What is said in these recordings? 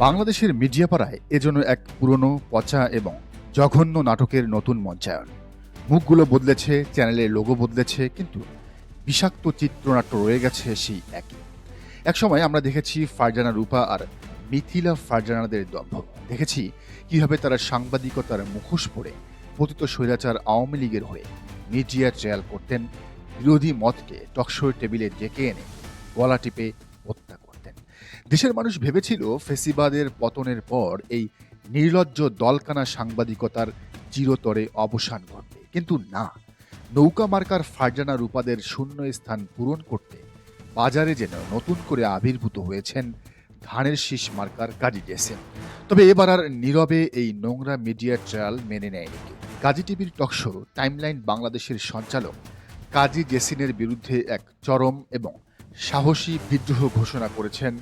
বাংলাদেশের মিডিয়া পাড়ায় এজন্য এক পুরনো পচা এবং জঘন্য নাটকের নতুন মঞ্চায়ন। মুখগুলো বদলেছে, চ্যানেলের লোগো বদলেছে, কিন্তু বিষাক্ত চিত্রনাট্য রয়ে গেছে সেই একই। একসময় আমরা দেখেছি ফারজানা রূপা আর মিথিলা ফারজানাদের দম্ভ। দেখেছি কিভাবে তারা সাংবাদিকতার মুখোশ পরে পতিত স্বৈরাচার আওয়ামী লীগের হয়ে মিডিয়া ট্রায়াল করতেন, বিরোধী মতকে টকশোর টেবিলে ডেকে এনে গলা টিপে হত্যা করতেন। দেশের মানুষ ভেবেছিল ফেসিবাদের পতনের পর এই নির্লজ্জ দলকানা সাংবাদিকতার চিরতরে অবসান ঘটবে, কিন্তু না। নৌকা মার্কার ফারজানা রূপাদের শূন্য স্থান পূরণ করতে বাজারে যেন নতুন করে আবির্ভূত হয়েছেন ধানের শীষ মার্কার কাজী জেসিন। তবে এবার আর নীরবে এই নোংরা মিডিয়া ট্রায়াল মেনে নেয়নি কেউ। কাজী টিভির টকশো টাইমলাইন বাংলাদেশের সঞ্চালক কাজী জেসিনের বিরুদ্ধে এক চরম এবং সাহসী বিদ্রোহ ঘোষণা করেছেন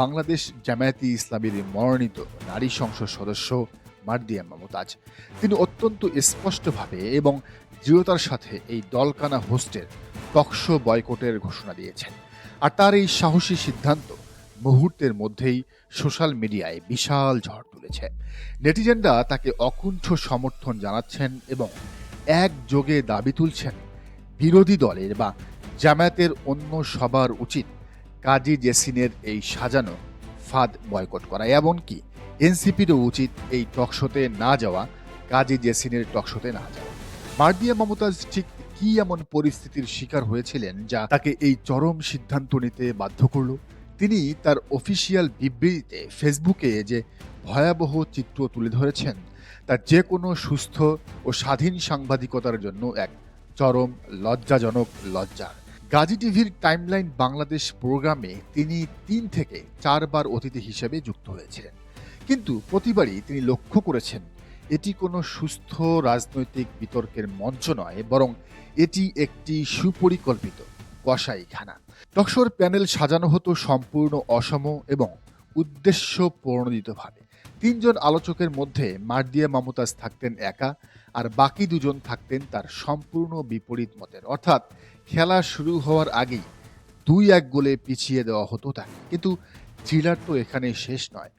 বাংলাদেশ জামায়াতে ইসলামীর মনোনীত নারী সংসদ সদস্য মার্দিয়া মমতাজ। তিনি অত্যন্ত স্পষ্টভাবে এবং দৃঢ়তার সাথে এই দলকানা হোস্টের টকশো বয়কটের ঘোষণা দিয়েছেন। আর তার এই সাহসী সিদ্ধান্ত মুহূর্তের মধ্যেই সোশ্যাল মিডিয়ায় বিশাল ঝড় তুলেছে। নেটিজেনরা তাকে অকুণ্ঠ সমর্থন জানাচ্ছেন এবং একযোগে দাবি তুলছেন বিরোধী দলের বা জামায়াতের অন্য সবার উচিত কাজী জেসিনের এই সাজানো ফাঁদ বয়কট করা, এমনকি এনসিপিরও উচিত এই টকশোতে না যাওয়া, কাজী জেসিনের টকশোতে না যাওয়া। মার্দিয়া মমতাজ ঠিক কি এমন পরিস্থিতির শিকার হয়েছিলেন যা তাকে এই চরম সিদ্ধান্ত নিতে বাধ্য করল? তিনি তার অফিসিয়াল বিবৃতিতে ফেসবুকে যে ভয়াবহ চিত্র তুলে ধরেছেন তা যে কোনো সুস্থ ও স্বাধীন সাংবাদিকতার জন্য এক চরম লজ্জাজনক লজ্জার। গাজী টিভির টাইমলাইন বাংলাদেশ প্রোগ্রামে তিনি ৩ থেকে ৪ বার অতিথি হিসেবে যুক্ত হয়েছিলেন, কিন্তু প্রতিবারই তিনি লক্ষ্য করেছেন এটি কোনো সুস্থ রাজনৈতিক বিতর্কের মঞ্চ নয়, বরং এটি একটি সুপরিকল্পিত কসাইখানা। টকশোর প্যানেল সাজানো হতো সম্পূর্ণ অসম এবং উদ্দেশ্য প্রণোদিতভাবে। ৩ জন আলোচকের মধ্যে মার্দিয়া মমতাজ থাকতেন একা, আর বাকি ২ জন থাকতেন তার সম্পূর্ণ বিপরীত মতের। অর্থাৎ খেলা শুরু হওয়ার আগেই ২-১ গোলে পিছিয়ে দেওয়া হতো তাকে। কিন্তু থ্রিলার তো এখানে শেষ নয়।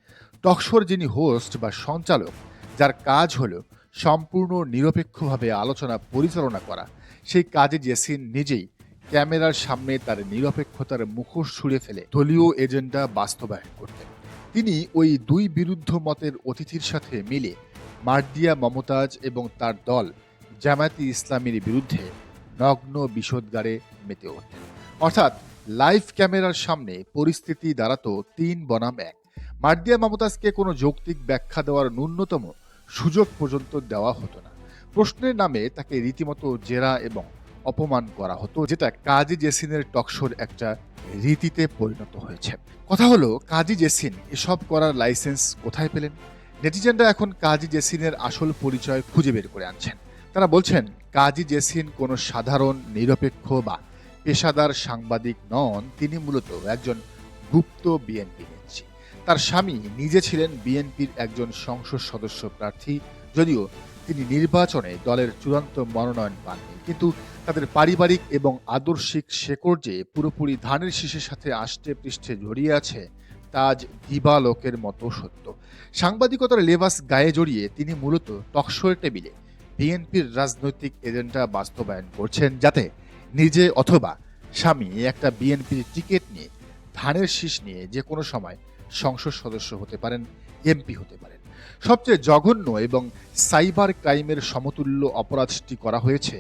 টকশোর যিনি হোস্ট বা সঞ্চালক, যার কাজ হলো সম্পূর্ণ নিরপেক্ষভাবে আলোচনা পরিচালনা করা, সেই কাজে জেসিন নিজেই ক্যামেরার সামনে তার নিরপেক্ষতার মুখোশ ছুঁড়ে ফেলে দলীয় এজেন্ডা বাস্তবায়ন করতেন। তিনি ওই ২ বিরুদ্ধ মতের অতিথির সাথে মিলে মার্দিয়া মমতাজ এবং তার দল জামায়াতে ইসলামীর বিরুদ্ধে নগ্ন বিষোদ্গারে মেতে উঠতেন। অর্থাৎ লাইভ ক্যামেরার সামনে পরিস্থিতি দাঁড়াতো ৩ বনাম ১। মার্দিয়া মমতাজকে কোনো যৌক্তিক ব্যাখ্যা দেওয়ার ন্যূনতম সুযোগ পর্যন্ত দেওয়া হতো না। প্রশ্নের নামে তাকে রীতিমতো জেরা এবং অপমান করা হতো, যেটা কাজী জেসিনের টকশোর একটা রীতিতে পরিণত হয়েছে। কথা হলো, কাজী জেসিন এসব করার লাইসেন্স কোথায় পেলেন? নেটিজেনরা এখন কাজী জেসিনের আসল পরিচয় খুঁজে বের করে আনছেন। তারা বলছেন কাজী জেসিন কোনো সাধারণ নিরপেক্ষ বা পেশাদার সাংবাদিক নন, তিনি মূলত একজন গুপ্ত বিএনপি নেত্রী। তার স্বামী নিজে ছিলেন বিএনপির একজন সংসদ সদস্য প্রার্থী, যদিও তিনি নির্বাচনে দলের চূড়ান্ত মনোনয়ন পাননি। কিন্তু তাদের পারিবারিক এবং আদর্শিক শেকড় যে পুরোপুরি ধানের শীষের সাথে আষ্টে পৃষ্ঠে জড়িয়ে আছে তা আজ দিবালোকের মতো সত্য। সাংবাদিকতার লেবাস গায়ে জড়িয়ে তিনি মূলত টকশোর টেবিলে বিএনপির রাজনৈতিক এজেন্ডা বাস্তবায়ন করছেন, যাতে নিজে অথবা স্বামী একটা বিএনপির টিকিট নিয়ে, ধানের শীষ নিয়ে যে কোনো সময় সংসদ সদস্য হতে পারেন, এমপি হতে পারেন। সবচেয়ে জঘন্য এবং সাইবার ক্রাইমের সমতুল্য অপরাধটি করা হয়েছে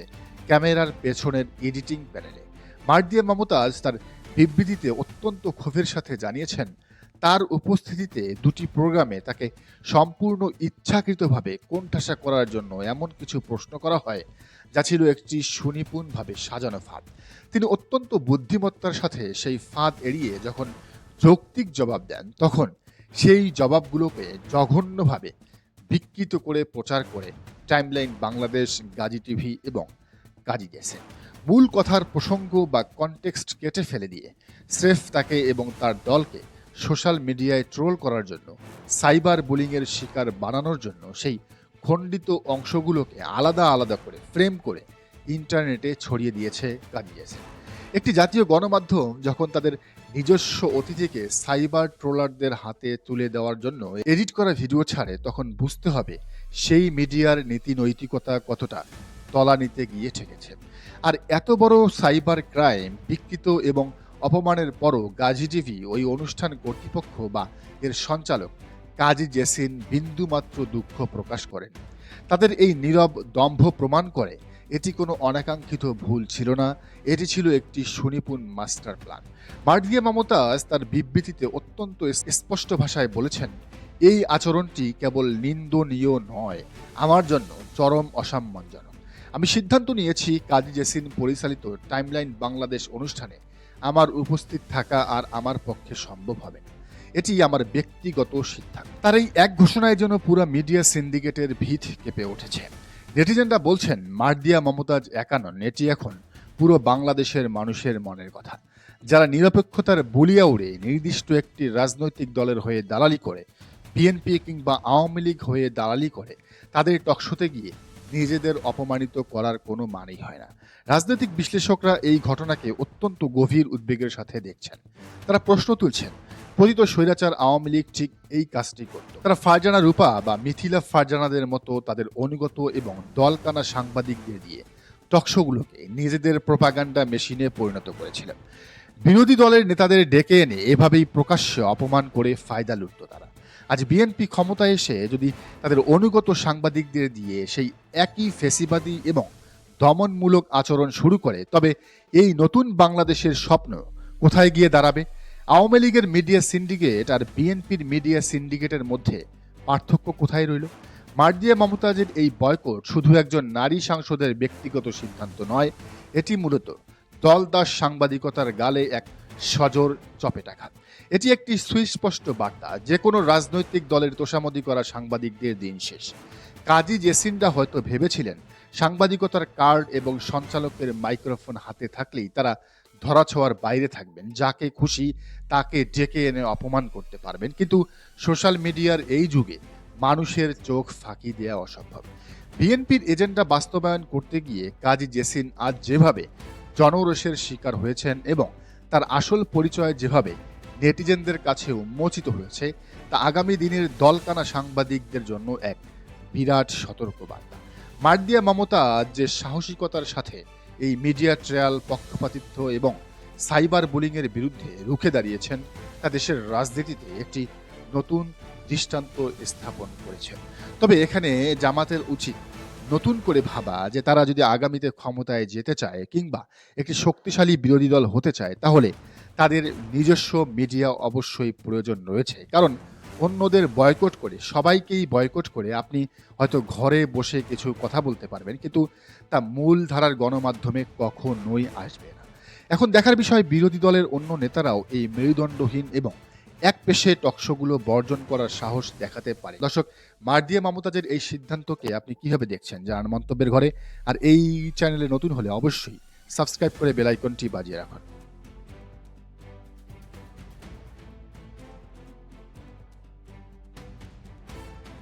ক্যামেরার পেছনের এডিটিং প্যানেলে। মার্দিয়া মমতাজ তার বিবৃতিতে অত্যন্ত ক্ষোভের সাথে জানিয়েছেন তার উপস্থিতিতে ২টি প্রোগ্রামে তাকে সম্পূর্ণ ইচ্ছাকৃতভাবে কোণঠাসা করার জন্য এমন কিছু প্রশ্ন করা হয় যা ছিল একটি সুনিপুণভাবে সাজানো ফাঁদ। তিনি অত্যন্ত বুদ্ধিমত্তার সাথে সেই ফাঁদ এড়িয়ে যখন যৌক্তিক জবাব দেন, তখন সেই জবাবগুলোকে জঘন্যভাবে বিকৃত করে প্রচার করে টাইমলাইন বাংলাদেশ, গাজী টিভি এবং কাজী জেসিন। মূল কথার প্রসঙ্গ বা কনটেক্সট কেটে ফেলে দিয়ে স্রেফ তাকে এবং তার দলকে সোশ্যাল মিডিয়ায় ট্রোল করার জন্য, সাইবার বুলিংয়ের শিকার বানানোর জন্য সেই খণ্ডিত অংশগুলোকে আলাদা আলাদা করে ফ্রেম করে ইন্টারনেটে ছড়িয়ে দিয়েছে কাজী জেসিন। একটি জাতীয় গণমাধ্যম যখন তাদের নিজস্ব অতিথিকে সাইবার ট্রোলারদের হাতে তুলে দেওয়ার জন্য এডিট করা ভিডিও ছাড়ে, তখন বুঝতে হবে সেই মিডিয়ার নীতি নৈতিকতা কতটা তলানিতে গিয়ে ঠেকেছে। আর এত বড় সাইবার ক্রাইম বিকৃত এবং অপমানের পরও গাজী টিভি ওই অনুষ্ঠান কর্তৃপক্ষ বা এর সঞ্চালক কাজী জেসিন বিন্দুমাত্র দুঃখ প্রকাশ করেন। তাদের এই নীরব দম্ভ প্রমাণ করে এটি কোনো অনাকাঙ্ক্ষিত ভুল ছিল না, এটি ছিল একটি সুনিপুণ মাস্টার প্ল্যান। মার্জিয়া মমতাজ তার বিবৃতিতে অত্যন্ত স্পষ্ট ভাষায় বলেছেন, এই আচরণটি কেবল নিন্দনীয় নয়, আমার জন্য চরম অসম্মানজনক। আমি সিদ্ধান্ত নিয়েছি কাজী জেসিন পরিচালিত টাইমলাইন বাংলাদেশ অনুষ্ঠানে আমার উপস্থিত থাকা আর আমার পক্ষে সম্ভব হবে না। এটি আমার ব্যক্তিগত সিদ্ধান্ত। তার এই এক ঘোষণায় যেন পুরো মিডিয়া সিন্ডিকেটের ভিত কেঁপে উঠেছে। নেটিজেনরা বলছেন, মার্জিয়া মমতাজ একা নন, এটি এখন পুরো বাংলাদেশের মানুষের মনের কথা। যারা নিরপেক্ষতার বুলিয়া উড়ে নির্দিষ্ট একটি রাজনৈতিক দলের হয়ে দালালি করে, বিএনপি কিংবা আওয়ামী লীগ হয়ে দালালি করে, তাদের টকশোতে গিয়ে নিজেদের অপমানিত করার কোনো মানেই হয় না। রাজনৈতিক বিশ্লেষকরা এই ঘটনাকে অত্যন্ত গভীর উদ্বেগের সাথে দেখছেন। তারা প্রশ্ন তুলছেন, পতিত স্বৈরাচার আওয়ামী লীগ ঠিক এই কাজটি করত। তারা ফারজানা রূপা বা মিথিলা ফারজানাদের মতো তাদের অনুগত এবং দলকানা সাংবাদিকদের দিয়ে টকশোগুলোকে নিজেদের প্রোপাগান্ডা মেশিনে পরিণত করেছিলেন। বিরোধী দলের নেতাদের ডেকে এনে এভাবেই প্রকাশ্যে অপমান করে ফায়দা লুটত তারা। আজ বিএনপি ক্ষমতায় এসে যদি তাদের অনুগত সাংবাদিকদের দিয়ে সেই একই ফেসিবাদী এবং দমনমূলক আচরণ শুরু করে, তবে এই নতুন বাংলাদেশের স্বপ্ন কোথায় গিয়ে দাঁড়াবে? আওয়ামী লীগের মিডিয়া সিন্ডিকেট আর বিএনপির মিডিয়া সিন্ডিকেটের মধ্যে পার্থক্য কোথায় রইল? মার্জিয়া মমতাজের এই বয়কট শুধু একজন নারী সাংসদের ব্যক্তিগত সিদ্ধান্ত নয়, এটি মূলত দলদাস সাংবাদিকতার গালে এক সজোর চপেটাঘাত। এটি একটি সুস্পষ্ট বার্তা, যে কোনো রাজনৈতিক দলের তোষামদি করা সাংবাদিকদের দিন শেষ। কাজী জেসিনরা হয়তো ভেবেছিলেন সাংবাদিকতার কার্ড এবং সঞ্চালকের মাইক্রোফোন হাতে থাকলেই তারা ধরাছোঁয়ার বাইরে থাকবেন, যাকে খুশি তাকে ডেকে এনে অপমান করতে পারবেন। কিন্তু সোশ্যাল মিডিয়ার এই যুগে মানুষের চোখ ফাঁকি দেওয়া অসম্ভব। বিএনপির এজেন্ডা বাস্তবায়ন করতে গিয়ে কাজী জেসিন আজ যেভাবে জনরোষের শিকার হয়েছেন এবং তার আসল পরিচয় যেভাবে নেটিজেনদের কাছে উন্মোচিত হয়েছে, তা আগামী দিনের দলকানা সাংবাদিকদের জন্য এক বিরাট সতর্কবার্তা। মার্জিয়া মমতা যে সাহসিকতার সাথে এই মিডিয়া ট্রায়াল, পক্ষপাতিত্ব এবং সাইবার বুলিংয়ের বিরুদ্ধে রুখে দাঁড়িয়েছেন, তা দেশের রাজনীতিতে একটি নতুন দৃষ্টান্ত স্থাপন করেছে। তবে এখানে জামাতের উচিত নতুন করে ভাবা যে তারা যদি আগামীতে ক্ষমতায় যেতে চায় কিংবা একটি শক্তিশালী বিরোধী দল হতে চায়, তাহলে তাদের নিজস্ব মিডিয়া অবশ্যই প্রয়োজন রয়েছে। কারণ অন্যদের বয়কট করে, সবাইকেই বয়কট করে আপনি হয়তো ঘরে বসে কিছু কথা বলতে পারবেন, কিন্তু তা মূল ধারার গণমাধ্যমে কখনোই আসবে না। এখন দেখার বিষয়, বিরোধী দলের অন্য নেতারাও এই মেরুদণ্ডহীন এবং একপেশে টকশোগুলো বর্জন করার সাহস দেখাতে পারে। দর্শক, মার্জিয়া মমতাজের এই সিদ্ধান্তকে আপনি কিভাবে দেখছেন জানান মন্তব্যের ঘরে। আর এই চ্যানেলে নতুন হলে অবশ্যই সাবস্ক্রাইব করে বেল আইকনটি বাজিয়ে রাখুন।